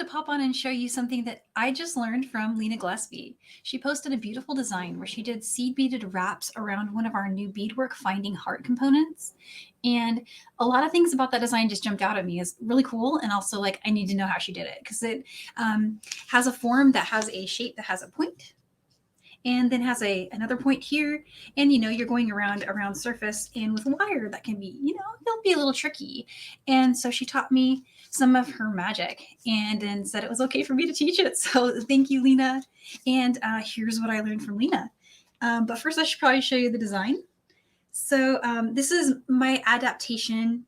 pop on and show you something that I just learned from Lena Gillespie. She posted a beautiful design where she did seed beaded wraps around one of our new Beadwork Finding heart components. And a lot of things about that design just jumped out at me as really cool. And also like, I need to know how she did it because it has a form that has a shape that has a point and then has another point here. And you're going around surface and with wire that can be, it'll be a little tricky. And so she taught me some of her magic and then said it was okay for me to teach it. So thank you, Lena. And here's what I learned from Lena. But first I should probably show you the design. So this is my adaptation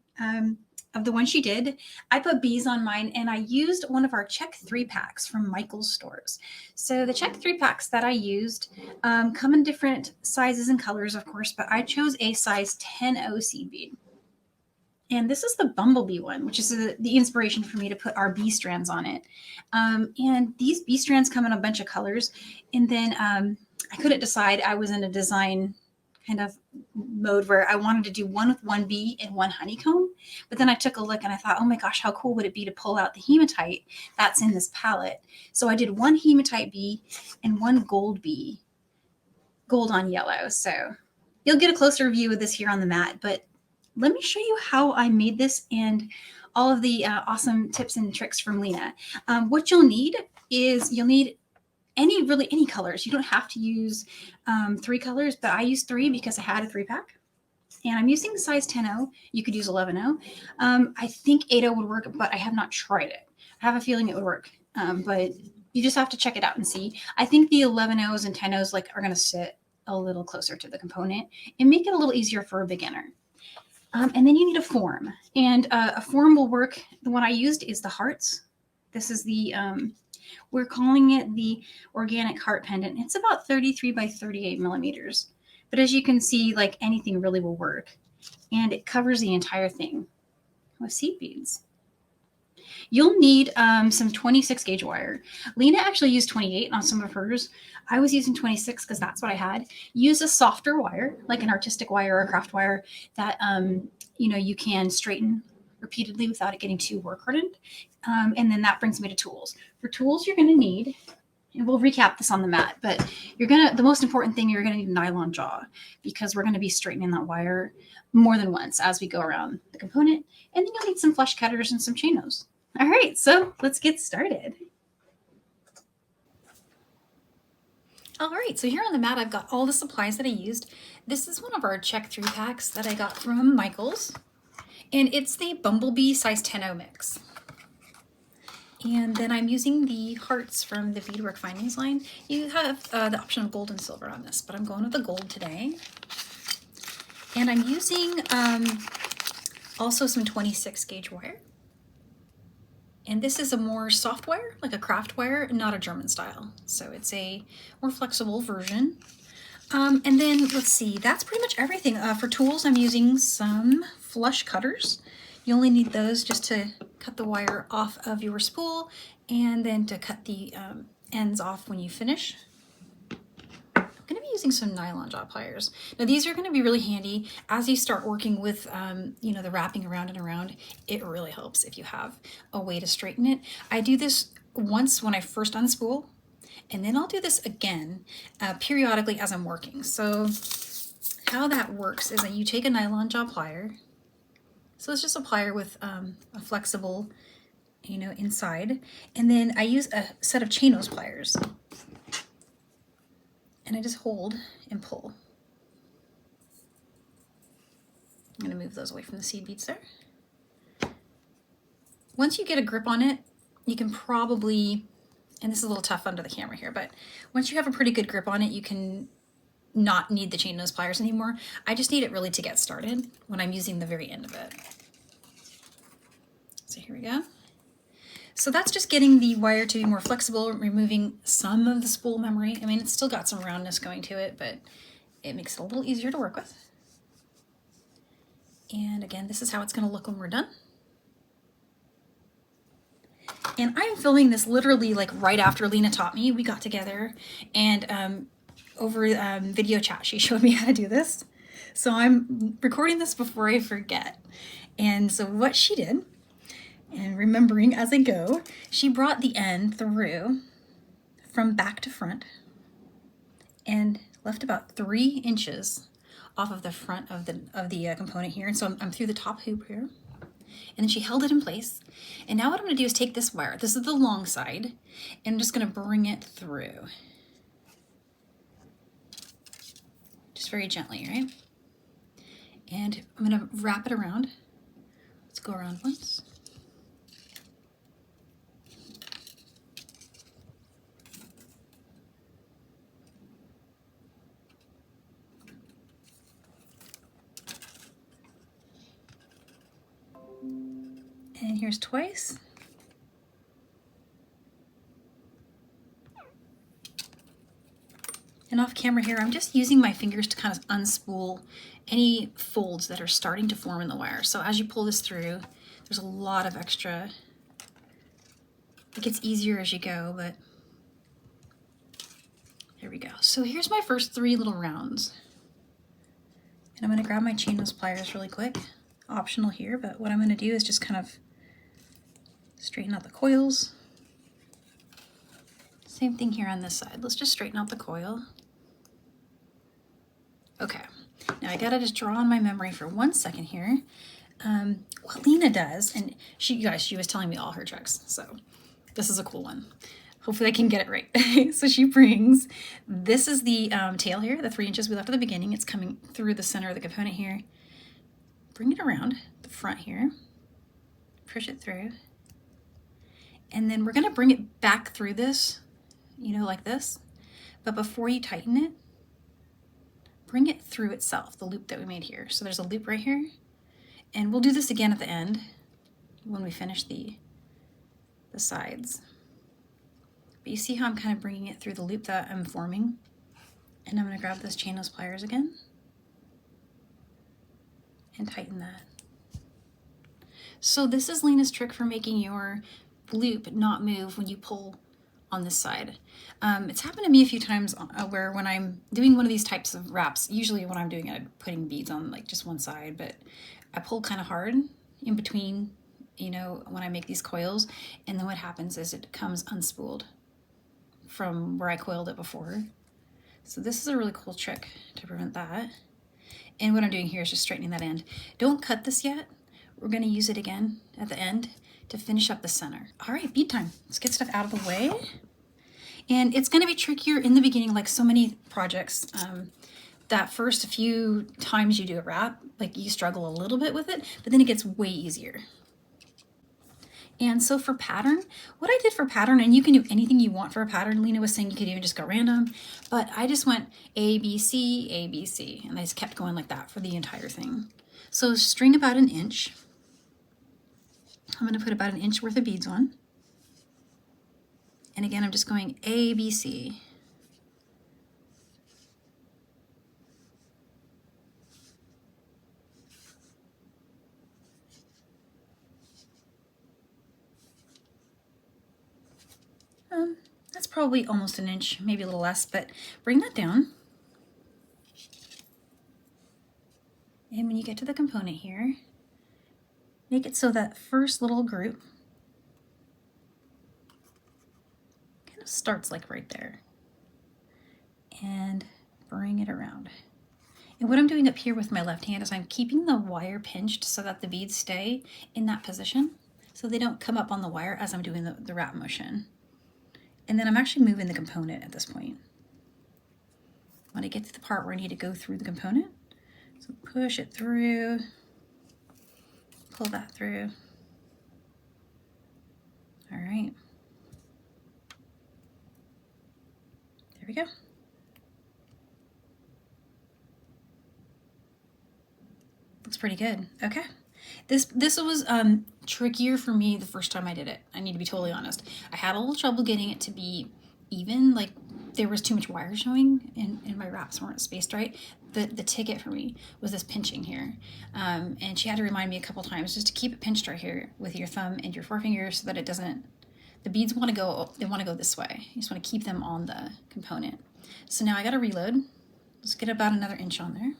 of the one she did. I put bees on mine and I used one of our Czech 3-packs from Michael's stores. So the Czech 3-packs that I used come in different sizes and colors, of course, but I chose a size 10-0 seed bead. And this is the bumblebee one, which is the inspiration for me to put our bee strands on it. And these bee strands come in a bunch of colors. And then I couldn't decide. I was in a design kind of mode where I wanted to do one with one bee and one honeycomb. But then I took a look and I thought, oh my gosh, how cool would it be to pull out the hematite that's in this palette? So I did one hematite bee and one gold bee, gold on yellow. So you'll get a closer view of this here on the mat, but let me show you how I made this and all of the awesome tips and tricks from Lena. What you'll need is any colors. You don't have to use 3 colors, but I used 3 because I had a 3-pack. And I'm using size 10-0. You could use 11-0. I think 8-0 would work, but I have not tried it. I have a feeling it would work, but you just have to check it out and see. I think the 11-0s and 10-0s are going to sit a little closer to the component and make it a little easier for a beginner. And then you need a form. And a form will work. The one I used is the hearts. This is the... we're calling it the organic heart pendant. It's about 33 by 38 millimeters. But as you can see, anything really will work. And it covers the entire thing with seed beads. You'll need some 26 gauge wire. Lena actually used 28 on some of hers. I was using 26 because that's what I had. Use a softer wire, like an artistic wire or a craft wire that you can straighten repeatedly without it getting too work hardened. And then that brings me to tools. For tools, you're going to need, and we'll recap this on the mat, but the most important thing, you're going to need a nylon jaw because we're going to be straightening that wire more than once as we go around the component. And then you'll need some flush cutters and some chain-os. All right, so let's get started. All right, so here on the mat, I've got all the supplies that I used. This is one of our Czech 3-packs that I got from Michael's. And it's the Bumblebee size 10-0 mix. And then I'm using the hearts from the Beadwork Findings line. You have the option of gold and silver on this, but I'm going with the gold today. And I'm using also some 26 gauge wire. And this is a more soft wire, like a craft wire, not a German style. So it's a more flexible version. And then let's see, that's pretty much everything. For tools, I'm using some flush cutters. You only need those just to cut the wire off of your spool and then to cut the ends off when you finish. I'm going to be using some nylon jaw pliers. Now these are going to be really handy as you start working with the wrapping around and around. It really helps if you have a way to straighten it. I do this once when I first unspool, and then I'll do this again periodically as I'm working. So how that works is that you take a nylon jaw plier. So it's just a plier with a flexible, inside. And then I use a set of chain-os pliers. And I just hold and pull. I'm going to move those away from the seed beads there. Once you get a grip on it, you can probably, and this is a little tough under the camera here, but once you have a pretty good grip on it, you can not need the chain-nose pliers anymore. I just need it really to get started when I'm using the very end of it. So here we go. So that's just getting the wire to be more flexible, removing some of the spool memory. I mean, it's still got some roundness going to it, but it makes it a little easier to work with. And again, this is how it's going to look when we're done. And I'm filming this literally right after Lena taught me. We got together and over video chat, she showed me how to do this. So I'm recording this before I forget. And so what she did And remembering as I go, she brought the end through from back to front and left about 3 inches off of the front of the component here. And so I'm through the top hoop here. And then she held it in place. And now what I'm going to do is take this wire. This is the long side. And I'm just going to bring it through. Just very gently, right? And I'm going to wrap it around. Let's go around once. And here's twice. And off camera here, I'm just using my fingers to kind of unspool any folds that are starting to form in the wire. So as you pull this through, there's a lot of extra. It gets easier as you go, but there we go. So here's my first 3 little rounds. And I'm going to grab my chainless pliers really quick. Optional here, but what I'm going to do is just kind of straighten out the coils. Same thing here on this side. Let's just straighten out the coil. Okay, now I gotta just draw on my memory for 1 second here. What Lena does, and she was telling me all her tricks, so this is a cool one. Hopefully I can get it right. So she brings, this is the tail here, the 3 inches we left at the beginning. It's coming through the center of the component here. Bring it around the front here, push it through, and then we're gonna bring it back through this, you know, like this. But before you tighten it, bring it through itself, the loop that we made here. So there's a loop right here, and we'll do this again at the end when we finish the sides. But you see how I'm kind of bringing it through the loop that I'm forming? And I'm gonna grab those chainless pliers again and tighten that. So this is Lena's trick for making your loop not move when you pull on this side. It's happened to me a few times where when I'm doing one of these types of wraps, usually when I'm doing it, I'm putting beads on like just one side, but I pull kind of hard in between, you know, when I make these coils, and then what happens is it comes unspooled from where I coiled it before. So this is a really cool trick to prevent that. And what I'm doing here is just straightening that end. Don't cut this yet. We're gonna use it again at the end to finish up the center. All right, bead time. Let's get stuff out of the way. And it's gonna be trickier in the beginning, like so many projects. That first few times you do a wrap, like you struggle a little bit with it, but then it gets way easier. And so for pattern, what I did for pattern, and you can do anything you want for a pattern. Lena was saying you could even just go random, but I just went A, B, C, A, B, C, and I just kept going like that for the entire thing. So string about 1 inch. I'm going to put about 1 inch worth of beads on. And again, I'm just going A, B, C. That's probably almost 1 inch, maybe a little less, but bring that down. And when you get to the component here, make it so that first little group kind of starts like right there. And bring it around. And what I'm doing up here with my left hand is I'm keeping the wire pinched so that the beads stay in that position, so they don't come up on the wire as I'm doing the wrap motion. And then I'm actually moving the component at this point. When I get to the part where I need to go through the component, so push it through, pull that through. All right. There we go. That's pretty good. Okay. This was trickier for me the first time I did it. I need to be totally honest. I had a little trouble getting it to be even, like there was too much wire showing and my wraps weren't spaced right. The ticket for me was this pinching here. And she had to remind me a couple times just to keep it pinched right here with your thumb and your forefinger so that it doesn't, the beads want to go this way. You just want to keep them on the component. So now I got to reload. Let's get about another inch on there.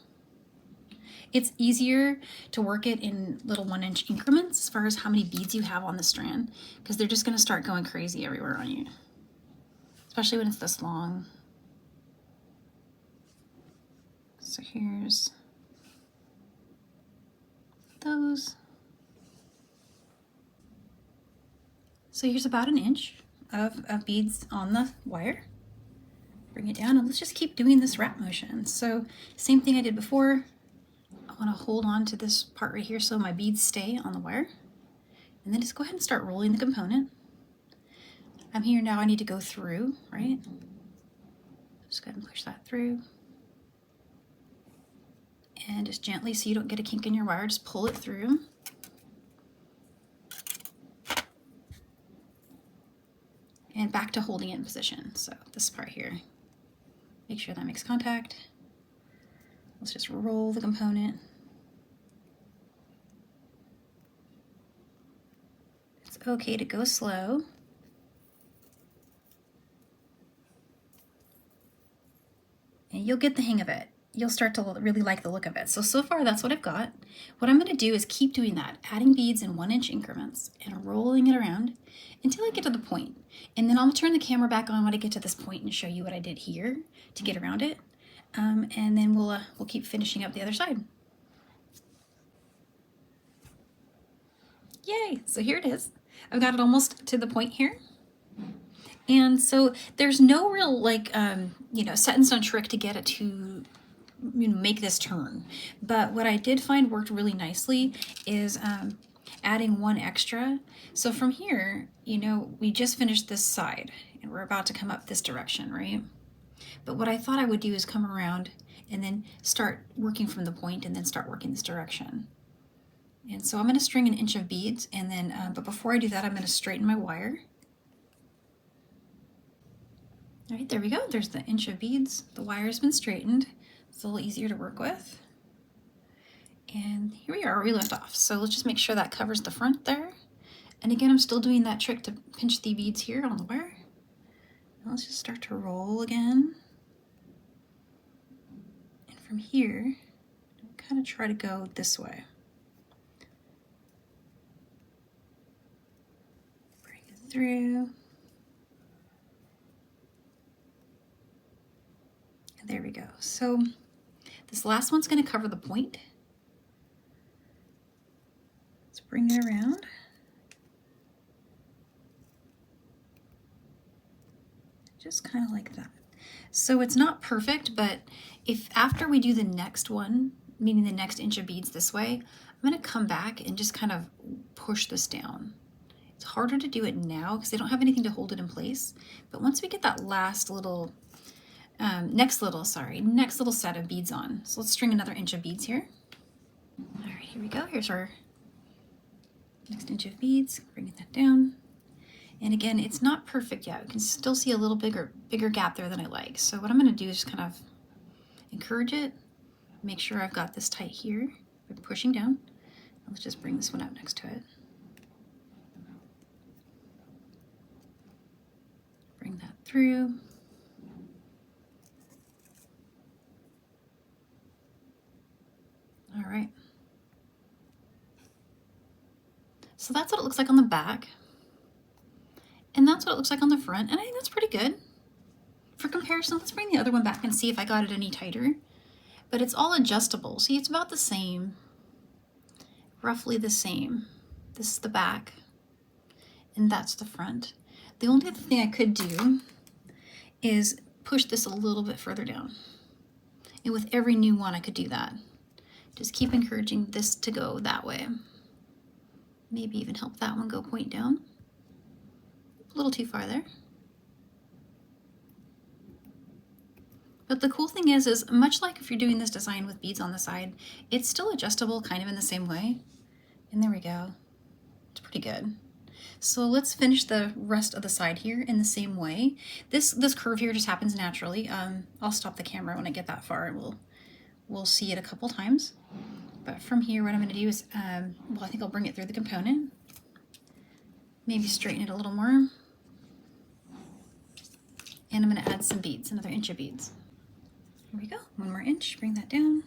It's easier to work it in little 1-inch increments as far as how many beads you have on the strand, because they're just going to start going crazy everywhere on you, especially when it's this long. So here's those. So here's about 1 inch of beads on the wire. Bring it down, and let's just keep doing this wrap motion. So same thing I did before. I want to hold on to this part right here so my beads stay on the wire. And then just go ahead and start rolling the component. I'm here now, I need to go through, right? Just go ahead and push that through. And just gently, so you don't get a kink in your wire, just pull it through. And back to holding it in position. So this part here, make sure that makes contact. Let's just roll the component. It's okay to go slow. And you'll get the hang of it. You'll start to really like the look of it. So far that's what I've got. What I'm gonna do is keep doing that, adding beads in 1-inch increments and rolling it around until I get to the point. And then I'll turn the camera back on when I get to this point and show you what I did here to get around it. And then we'll keep finishing up the other side. Yay, so here it is. I've got it almost to the point here. And so there's no real set in stone trick to get it to make this turn. But what I did find worked really nicely is adding 1 extra. So from here, we just finished this side and we're about to come up this direction, right? But what I thought I would do is come around and then start working from the point and then start working this direction. And so I'm going to string 1 inch of beads, and then, but before I do that, I'm going to straighten my wire. All right, there we go. There's the 1 inch of beads. The wire's been straightened. It's a little easier to work with. And here we are where we left off. So let's just make sure that covers the front there. And again, I'm still doing that trick to pinch the beads here on the wire. Now let's just start to roll again. And from here, kind of try to go this way. Bring it through. And there we go. So this last one's going to cover the point. Let's bring it around. Just kind of like that. So it's not perfect, but if after we do the next one, meaning the next 1 inch of beads this way, I'm going to come back and just kind of push this down. It's harder to do it now because they don't have anything to hold it in place. But once we get that last little, next little set of beads on. So let's string another 1 inch of beads here. All right, here we go. Here's our next 1 inch of beads. Bringing that down. And again, it's not perfect yet. You can still see a little bigger gap there than I like. So what I'm going to do is just kind of encourage it. Make sure I've got this tight here. We're pushing down. Let's just bring this one up next to it. Bring that through. All right. So that's what it looks like on the back. And that's what it looks like on the front. And I think that's pretty good. For comparison, let's bring the other one back and see if I got it any tighter. But it's all adjustable. See, it's about the same. Roughly the same. This is the back. And that's the front. The only other thing I could do is push this a little bit further down. And with every new one, I could do that. Just keep encouraging this to go that way. Maybe even help that one go point down. A little too far there. But the cool thing is much like if you're doing this design with beads on the side, it's still adjustable kind of in the same way. And there we go. It's pretty good. So let's finish the rest of the side here in the same way. This curve here just happens naturally. I'll stop the camera when I get that far and we'll see it a couple times. But from here, what I'm going to do is, well, I think I'll bring it through the component. Maybe straighten it a little more. And I'm going to add some beads, another 1 inch of beads. Here we go, 1 more inch, bring that down.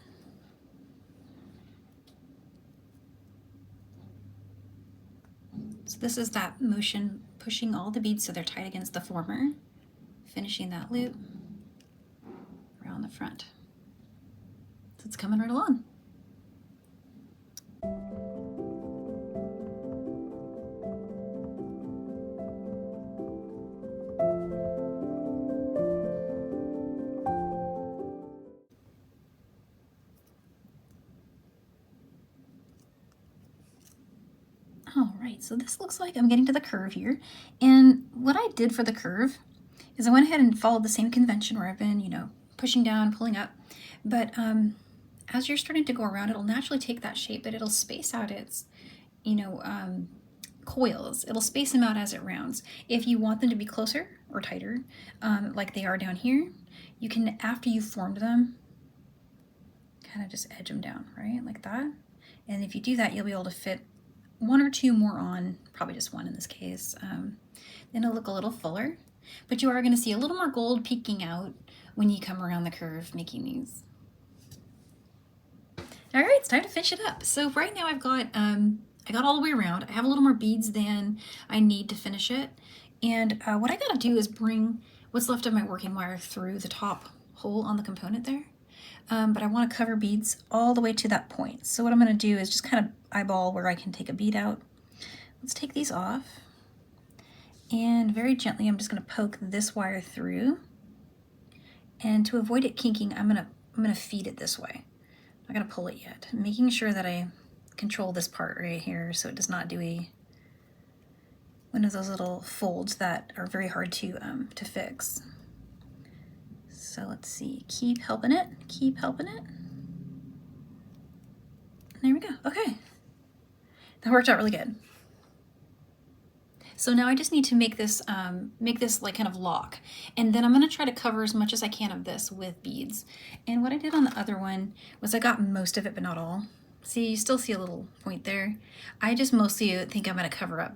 So this is that motion pushing all the beads so they're tight against the former, finishing that loop around the front. So it's coming right along. All right, so this looks like I'm getting to the curve here. And what I did for the curve is I went ahead and followed the same convention where I've been, you know, pushing down, pulling up. But as you're starting to go around, it'll naturally take that shape, but it'll space out its, you know, coils. It'll space them out as it rounds. If you want them to be closer or tighter, like they are down here, you can, after you've formed them, kind of just edge them down, right, like that. And if you do that, you'll be able to fit one or two more on, probably just one in this case. Then it'll look a little fuller, but you are going to see a little more gold peeking out when you come around the curve making these. All right, it's time to finish it up. So right now I've got, I got all the way around. I have a little more beads than I need to finish it. And what I gotta do is bring what's left of my working wire through the top hole on the component there. But I want to cover beads all the way to that point. So what I'm going to do is just kind of eyeball where I can take a bead out. Let's take these off. And very gently, I'm just going to poke this wire through. And to avoid it kinking, I'm going to feed it this way. I'm not going to pull it yet. Making sure that I control this part right here so it does not do one of those little folds that are very hard to fix. So let's see, keep helping it, keep helping it. There we go, okay. That worked out really good. So now I just need to make this like kind of lock. And then I'm gonna try to cover as much as I can of this with beads. And what I did on the other one was I got most of it, but not all. See, you still see a little point there. I just mostly think I'm gonna cover up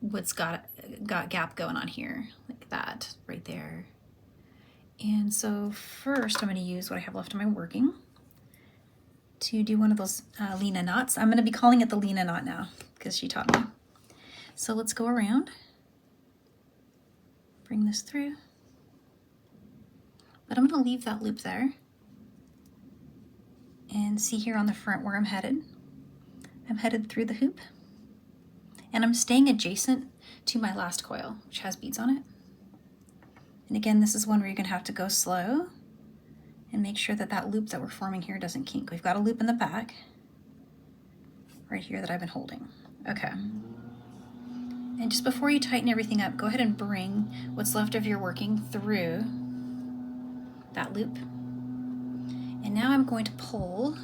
what's got gap going on here, like that right there. And so first I'm going to use what I have left of my working to do one of those Lena knots. I'm going to be calling it the Lena knot now because she taught me. So let's go around, bring this through, but I'm going to leave that loop there and see here on the front where I'm headed. I'm headed through the hoop and I'm staying adjacent to my last coil, which has beads on it. And again, this is one where you're going to have to go slow and make sure that that loop that we're forming here doesn't kink. We've got a loop in the back right here that I've been holding. Okay. And just before you tighten everything up, go ahead and bring what's left of your working through that loop. And now I'm going to pull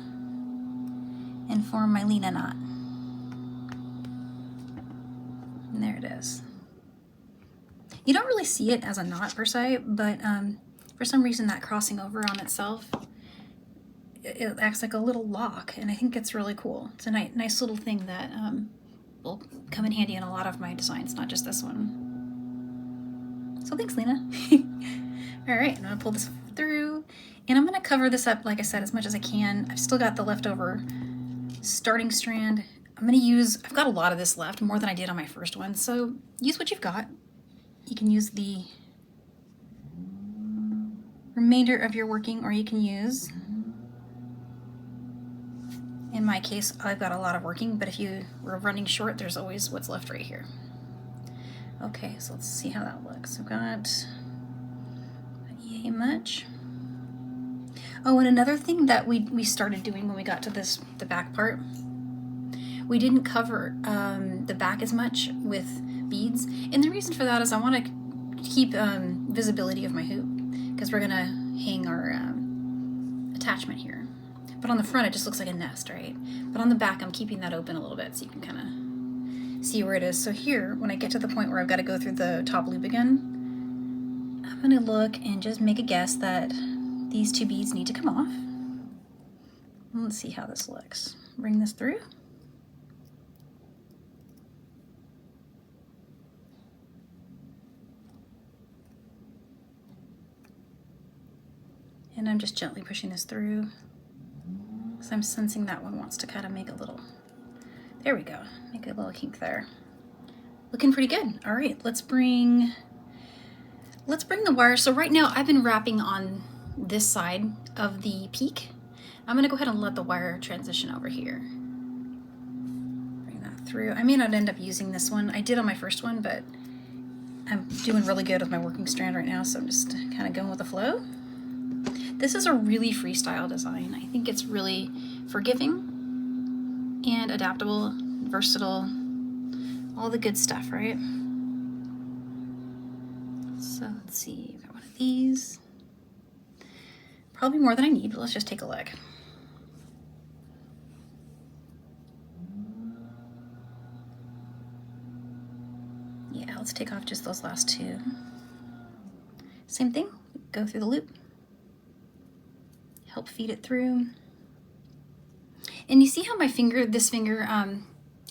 and form my Lena knot. And there it is. You don't really see it as a knot per se, but for some reason that crossing over on itself, it acts like a little lock, and I think it's really cool. It's a nice little thing that will come in handy in a lot of my designs, not just this one. So thanks, Lena. All right, I'm gonna pull this through, and I'm gonna cover this up, like I said, as much as I can. I've still got the leftover starting strand. I've got a lot of this left, more than I did on my first one, so use what you've got. You can use the remainder of your working, or you can use, in my case, I've got a lot of working, but if you were running short, there's always what's left right here. Okay, so let's see how that looks. I've got yay much. Oh, and another thing that we started doing when we got to the back part, we didn't cover the back as much with beads, and the reason for that is I want to keep visibility of my hoop because we're gonna hang our attachment here. But on the front it just looks like a nest, right? But on the back I'm keeping that open a little bit so you can kind of see where it is. So here, when I get to the point where I've got to go through the top loop again, I'm gonna look and just make a guess that these two beads need to come off. Let's see how this looks. Bring this through. And I'm just gently pushing this through because I'm sensing that one wants to kind of make a little, there we go, make a little kink there. Looking pretty good. All right, let's bring the wire. So right now I've been wrapping on this side of the peak. I'm gonna go ahead and let the wire transition over here. Bring that through. I may not end up using this one. I did on my first one, but I'm doing really good with my working strand right now, so I'm just kind of going with the flow. This is a really freestyle design. I think it's really forgiving and adaptable, versatile, all the good stuff, right? So let's see, I've got one of these. Probably more than I need, but let's just take a look. Yeah, let's take off just those last two. Same thing, go through the loop. Help feed it through. And you see how my finger, this finger,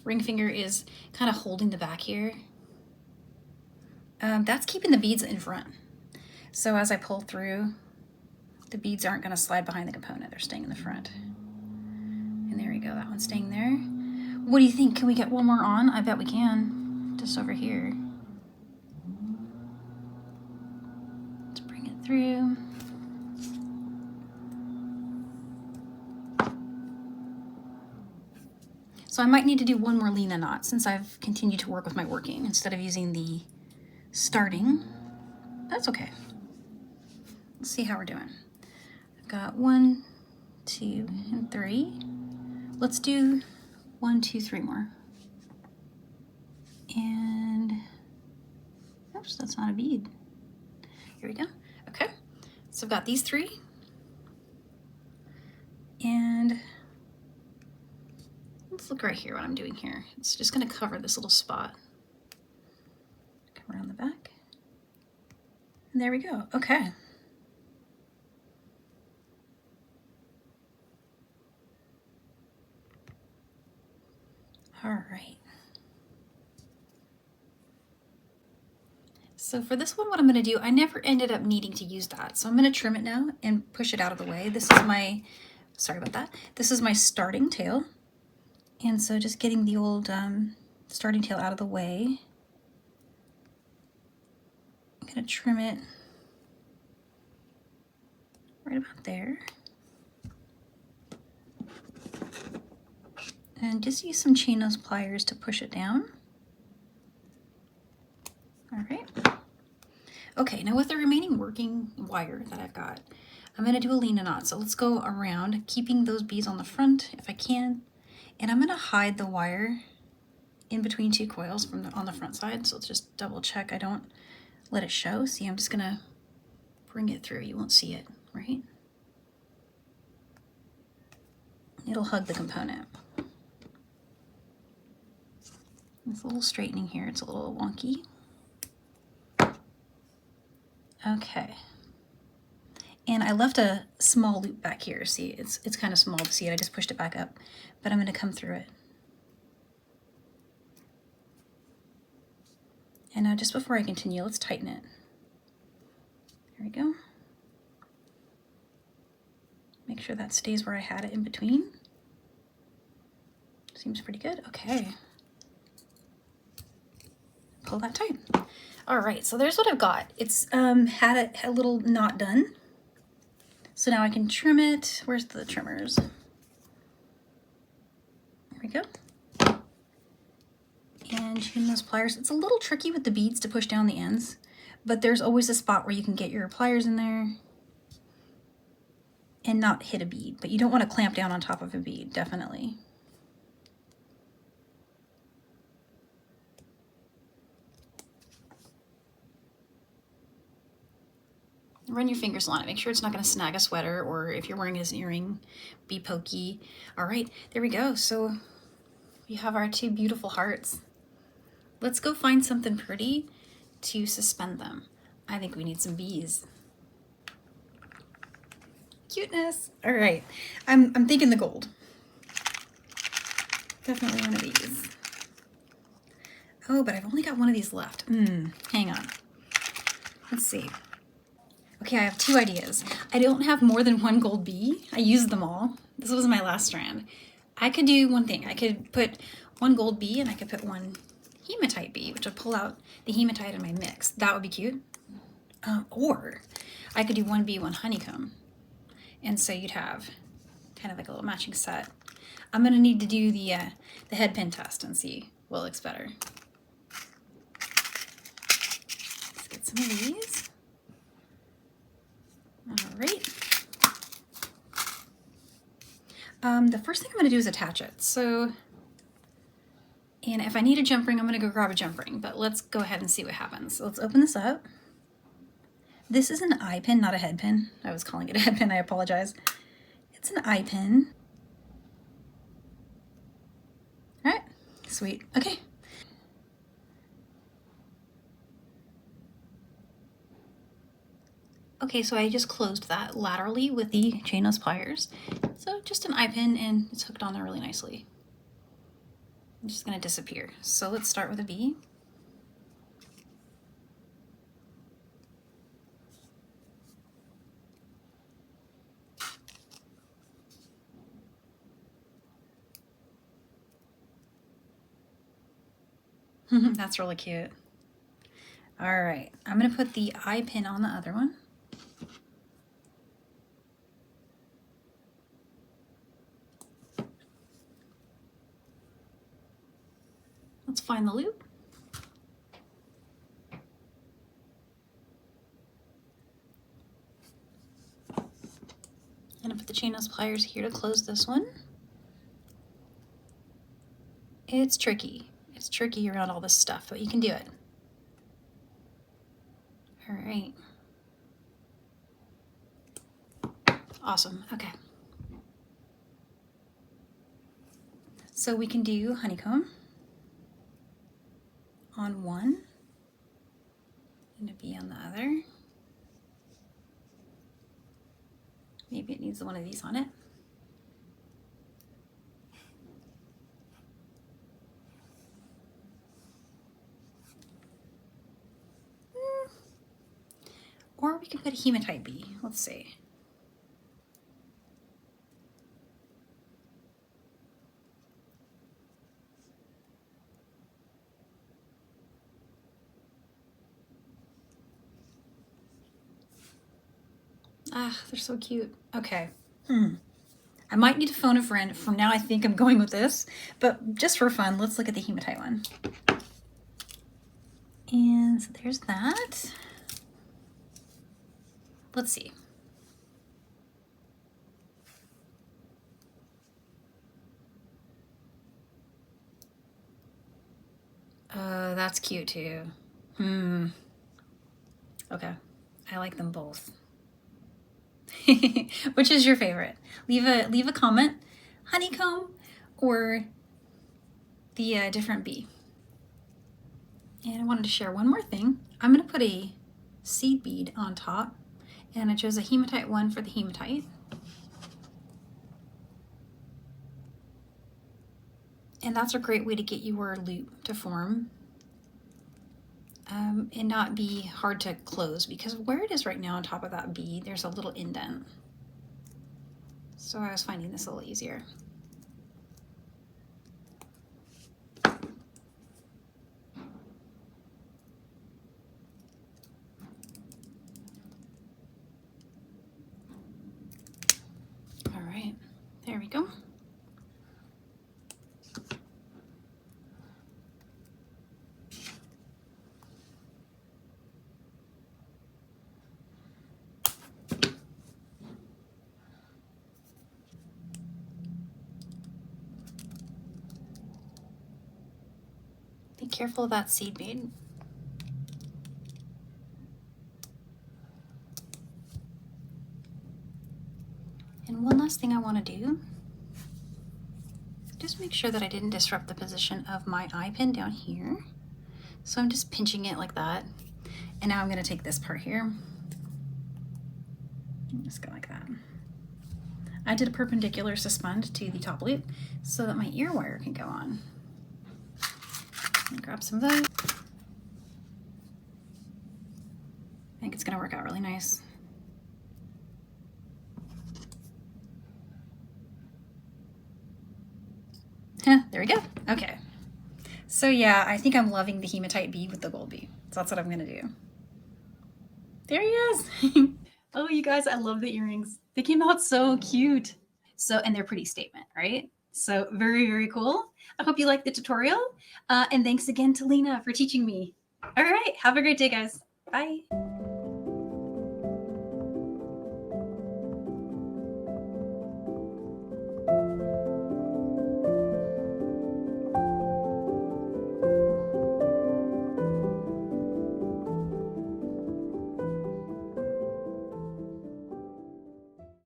ring finger is kind of holding the back here? That's keeping the beads in front. So as I pull through, the beads aren't going to slide behind the component. They're staying in the front. And there we go, that one's staying there. What do you think? Can we get one more on? I bet we can. Just over here. Let's bring it through. So I might need to do one more Lena knot since I've continued to work with my working instead of using the starting. That's okay. Let's see how we're doing. I've got 1, 2, and 3. Let's do 1, 2, 3 more. And, oops, that's not a bead. Here we go. Okay, so I've got these 3. And let's look right here what I'm doing here. It's just going to cover this little spot. Come around the back. And there we go. Okay. All right. So for this one, what I'm going to do, I never ended up needing to use that. So I'm going to trim it now and push it out of the way. This is my, sorry about that. This is my starting tail. And so just getting the old starting tail out of the way. I'm going to trim it right about there. And just use some chain nose pliers to push it down. All right. Okay, now with the remaining working wire that I've got, I'm going to do a Lena knot. So let's go around, keeping those beads on the front if I can. And I'm going to hide the wire in between 2 coils from on the front side. So let's just double check I don't let it show. See, I'm just going to bring it through. You won't see it, right? It'll hug the component. It's a little straightening here. It's a little wonky. Okay. And I left a small loop back here. See, it's kind of small to see it. I just pushed it back up, but I'm going to come through it. And now just before I continue, let's tighten it. There we go. Make sure that stays where I had it in between. Seems pretty good. Okay. Pull that tight. All right, so there's what I've got. It's had a little knot done. So now I can trim it. Where's the trimmers? There we go. And chain those pliers. It's a little tricky with the beads to push down the ends, but there's always a spot where you can get your pliers in there and not hit a bead, but you don't want to clamp down on top of a bead, definitely. Run your fingers along it. Make sure it's not going to snag a sweater, or if you're wearing it as an earring, be pokey. All right, there we go. So we have our 2 beautiful hearts. Let's go find something pretty to suspend them. I think we need some bees. Cuteness. All right, I'm thinking the gold. Definitely one of these. Oh, but I've only got one of these left. Hang on. Let's see. Okay, I have 2 ideas. I don't have more than 1 gold bee. I used them all. This was my last strand. I could do one thing. I could put 1 gold bee and I could put 1 hematite bee, which would pull out the hematite in my mix. That would be cute. Or I could do one bee, one honeycomb. And so you'd have kind of like a little matching set. I'm gonna need to do the head pin test and see what looks better. Let's get some of these. All right. The first thing I'm gonna do is attach it. So, and if I need a jump ring, I'm gonna go grab a jump ring, but let's go ahead and see what happens. So let's open this up. This is an eye pin, not a head pin. I was calling it a head pin, I apologize. It's an eye pin. All right, sweet, okay. Okay, so I just closed that laterally with the chainless pliers. So just an eye pin and it's hooked on there really nicely. I'm just gonna disappear. So let's start with a bee. That's really cute. All right, I'm gonna put the eye pin on the other one. Let's find the loop. I'm gonna put the chainless pliers here to close this one. It's tricky. It's tricky around all this stuff, but you can do it. All right. Awesome, okay. So we can do honeycomb on one and a bee on the other. Maybe it needs one of these on it. Or we can put a hematite bee. Let's see. Ah, they're so cute. Okay. I might need to phone a friend. From now, I think I'm going with this. But just for fun, let's look at the hematite one. And so there's that. Let's see. That's cute too. Okay, I like them both. Which is your favorite? Leave a comment. Honeycomb or the different bee. And I wanted to share one more thing. I'm gonna put a seed bead on top, and I chose a hematite one for the hematite. And that's a great way to get your loop to form and not be hard to close, because where it is right now on top of that bead, there's a little indent. So I was finding this a little easier. All right, there we go. Be careful of that seed bead. And one last thing I want to do, just make sure that I didn't disrupt the position of my eye pin down here. So I'm just pinching it like that. And now I'm going to take this part here. Just go like that. I did a perpendicular suspend to the top loop so that my ear wire can go on. Grab some of those. I think it's going to work out really nice. There we go. Okay. So yeah, I think I'm loving the hematite bead with the gold bead. So that's what I'm going to do. There he is. Oh, you guys, I love the earrings. They came out so cute. So, and they're pretty statement, right? So very, very cool. I hope you liked the tutorial. And thanks again to Lena for teaching me. All right. Have a great day, guys. Bye.